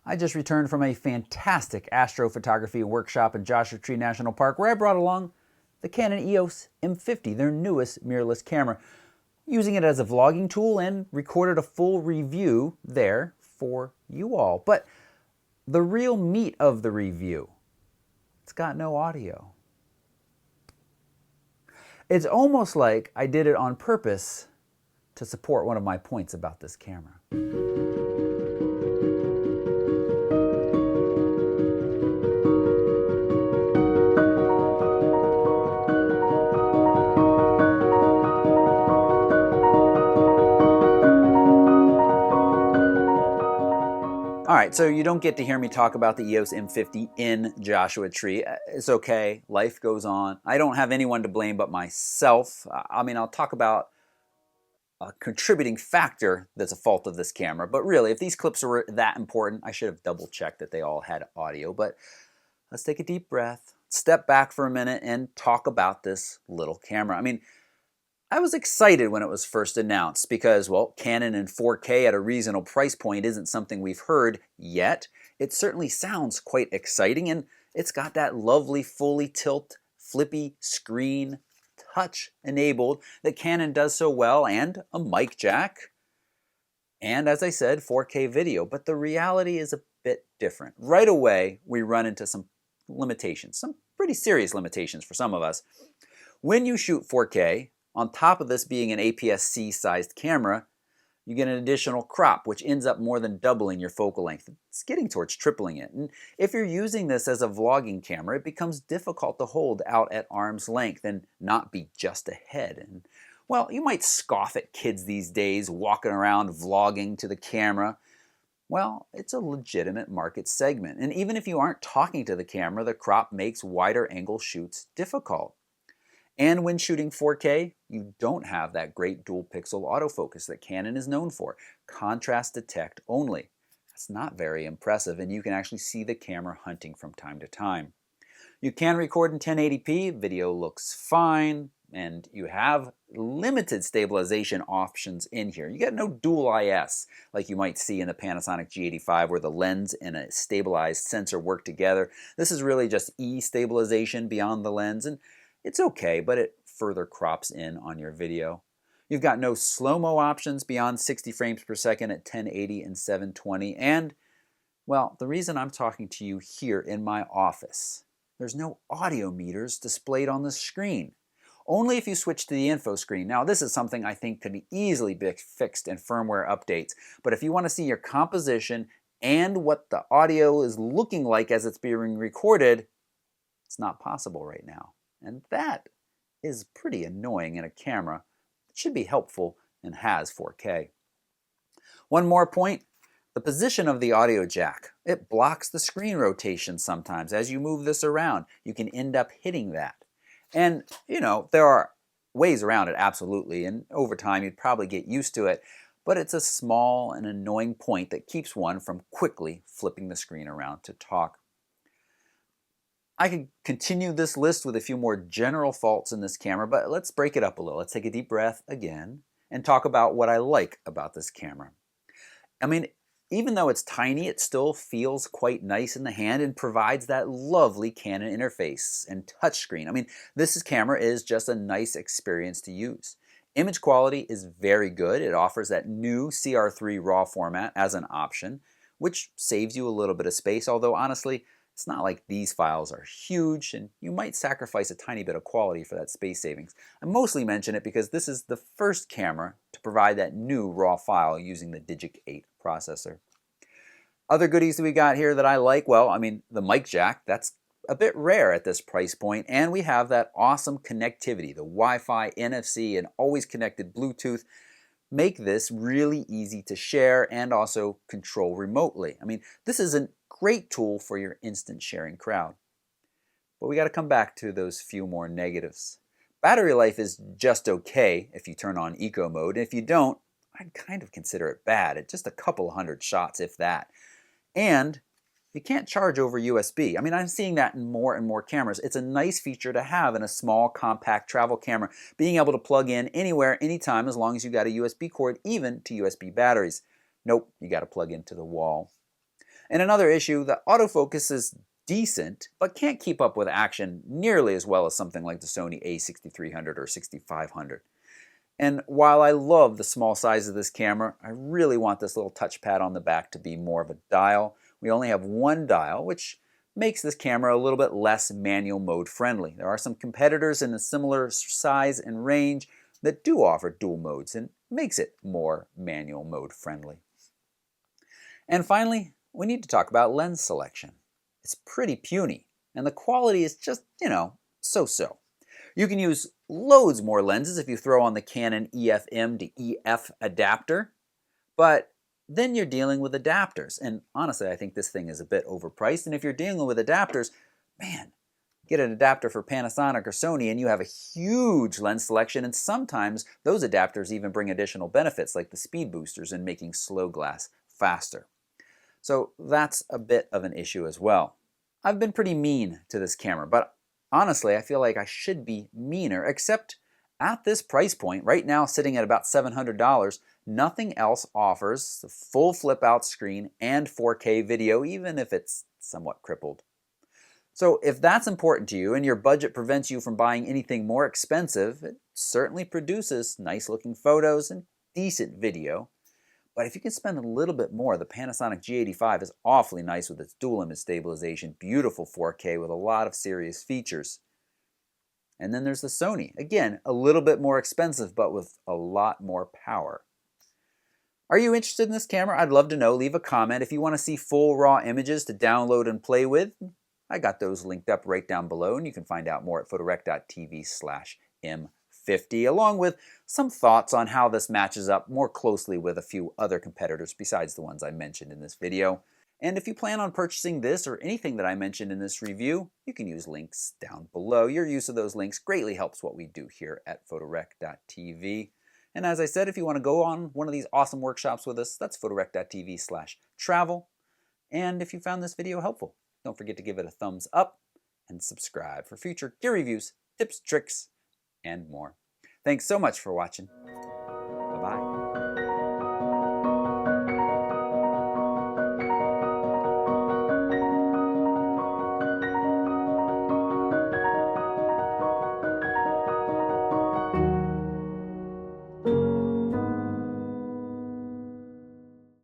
I just returned from a fantastic astrophotography workshop in Joshua Tree National Park where I brought along the Canon EOS m50, their newest mirrorless camera, using it as a vlogging tool and recorded a full review there for you all. But the real meat of the review, it's got no audio. It's almost like I did it on purpose to support one of my points about this camera. Alright, so you don't get to hear me talk about the EOS m50 in Joshua Tree. It's okay, life goes on. I don't have anyone to blame but myself. I'll talk about a contributing factor that's a fault of this camera, but really, if these clips were that important, I should have double checked that they all had audio. But let's take a deep breath, step back for a minute, and talk about this little camera. I was excited when it was first announced because, well, Canon in 4K at a reasonable price point isn't something we've heard yet. It certainly sounds quite exciting, and it's got that lovely fully tilt, flippy screen, touch enabled that Canon does so well, and a mic jack, and as I said, 4K video. But the reality is a bit different. Right away, we run into some limitations, some pretty serious limitations for some of us. When you shoot 4K, on top of this being an APS-C sized camera, you get an additional crop, which ends up more than doubling your focal length. It's getting towards tripling it. And if you're using this as a vlogging camera, it becomes difficult to hold out at arm's length and not be just ahead. And, well, you might scoff at kids these days walking around vlogging to the camera. Well, it's a legitimate market segment. And even if you aren't talking to the camera, the crop makes wider angle shoots difficult. And when shooting 4K, you don't have that great dual pixel autofocus that Canon is known for. Contrast detect only. That's not very impressive, and you can actually see the camera hunting from time to time. You can record in 1080p, video looks fine, and you have limited stabilization options in here. You get no dual IS like you might see in the Panasonic G85 where the lens and a stabilized sensor work together. This is really just E-stabilization beyond the lens, and it's okay, but it further crops in on your video. You've got no slow-mo options beyond 60 frames per second at 1080 and 720. And, well, the reason I'm talking to you here in my office, there's no audio meters displayed on the screen. Only if you switch to the info screen. Now, this is something I think could easily be fixed in firmware updates. But if you want to see your composition and what the audio is looking like as it's being recorded, it's not possible right now. And that is pretty annoying in a camera. It should be helpful and has 4K. One more point, the position of the audio jack. It blocks the screen rotation sometimes. As you move this around, you can end up hitting that. And, there are ways around it, absolutely, and over time you'd probably get used to it, but it's a small and annoying point that keeps one from quickly flipping the screen around to talk. I could continue this list with a few more general faults in this camera, but let's break it up a little. Let's take a deep breath again and talk about what I like about this camera. Even though it's tiny, it still feels quite nice in the hand and provides that lovely Canon interface and touchscreen. This camera is just a nice experience to use. Image quality is very good. It offers that new CR3 RAW format as an option, which saves you a little bit of space, although honestly, it's not like these files are huge and you might sacrifice a tiny bit of quality for that space savings. I mostly mention it because this is the first camera to provide that new RAW file using the Digic 8 processor. Other goodies that we got here that I like, the mic jack, that's a bit rare at this price point, and we have that awesome connectivity, the Wi-Fi, NFC, and always connected Bluetooth. Make this really easy to share and also control remotely. This is a great tool for your instant sharing crowd. But we got to come back to those few more negatives. Battery life is just okay if you turn on eco mode. If you don't, I'd kind of consider it bad at just a couple hundred shots, if that. And you can't charge over USB. I'm seeing that in more and more cameras. It's a nice feature to have in a small, compact travel camera, being able to plug in anywhere, anytime, as long as you got a USB cord, even to USB batteries. Nope, you got to plug into the wall. And another issue, the autofocus is decent, but can't keep up with action nearly as well as something like the Sony a6300 or 6500. And while I love the small size of this camera, I really want this little touchpad on the back to be more of a dial. We only have one dial, which makes this camera a little bit less manual mode friendly. There are some competitors in a similar size and range that do offer dual modes and makes it more manual mode friendly. And finally, we need to talk about lens selection. It's pretty puny, and the quality is just, so-so. You can use loads more lenses if you throw on the Canon EF-M to EF adapter, but then you're dealing with adapters. And honestly, I think this thing is a bit overpriced. And if you're dealing with adapters, man, get an adapter for Panasonic or Sony and you have a huge lens selection, and sometimes those adapters even bring additional benefits like the speed boosters and making slow glass faster. So that's a bit of an issue as well. I've been pretty mean to this camera, but honestly, I feel like I should be meaner, except at this price point, right now sitting at about $700, nothing else offers the full flip-out screen and 4K video, even if it's somewhat crippled. So if that's important to you and your budget prevents you from buying anything more expensive, it certainly produces nice-looking photos and decent video. But if you can spend a little bit more, the Panasonic G85 is awfully nice with its dual image stabilization, beautiful 4K with a lot of serious features. And then there's the Sony. Again, a little bit more expensive, but with a lot more power. Are you interested in this camera? I'd love to know. Leave a comment. If you want to see full raw images to download and play with, I got those linked up right down below, and you can find out more at photorec.tv/m50, along with some thoughts on how this matches up more closely with a few other competitors besides the ones I mentioned in this video. And if you plan on purchasing this or anything that I mentioned in this review, you can use links down below. Your use of those links greatly helps what we do here at photorec.tv. And as I said, if you want to go on one of these awesome workshops with us, that's photorec.tv/travel. And if you found this video helpful, don't forget to give it a thumbs up and subscribe for future gear reviews, tips, tricks, and more. Thanks so much for watching.